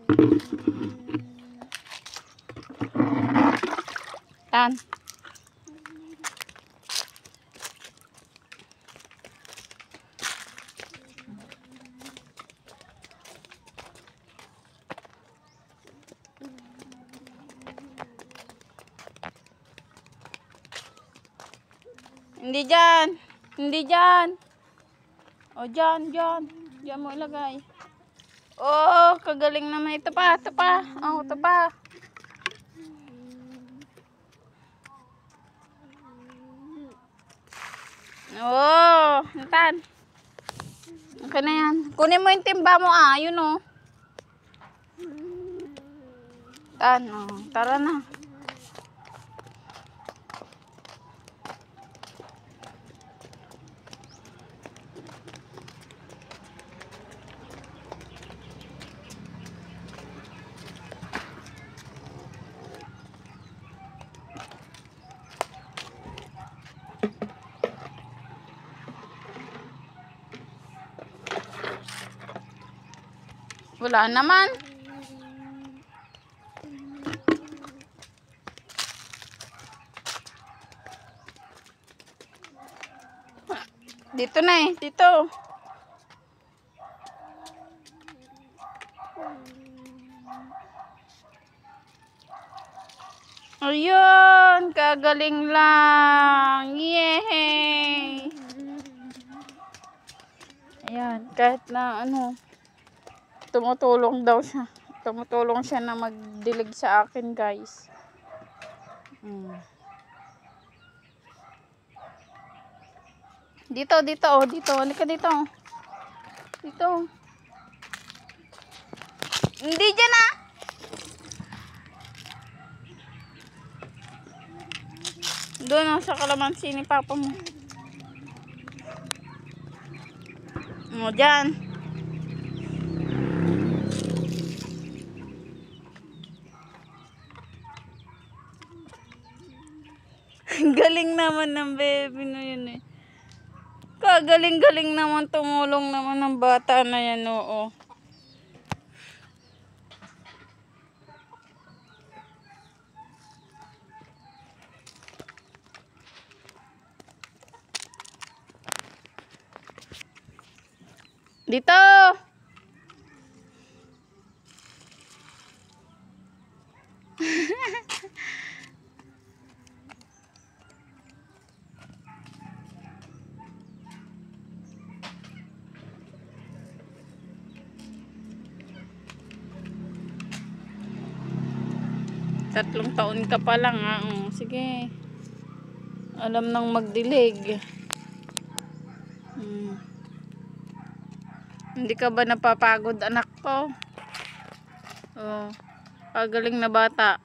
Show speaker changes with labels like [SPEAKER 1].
[SPEAKER 1] Tan. Hindi dyan. Hindi dyan. O, dyan, dyan. Dyan mo ilagay. Oh, kagaling naman. Ito pa, ito pa. Oh, ito pa. Oh, Tan. Okay na yan. Kunin mo yung timba mo yun oh. Tan, oh. Tara na. Wala naman. Dito na eh. Dito. Ayun. Kagaling lang. Yay! Ayan. Kahit na ano. Tumutulong daw siya. Tumutulong siya na magdilig sa akin, guys. Dito, dito, oh, dito. Halika dito. Dito. Hindi dyan Doon sa kalamansi ni papa mo. O, dyan. Galing naman ng baby na yun eh. Kagaling-galing naman, tumulong naman ng bata na yan, oo. Dito! Tatlong taon ka pa lang sige. Alam nang magdilig. Hindi ka ba napapagod anak ko? Oh, pagaling na bata.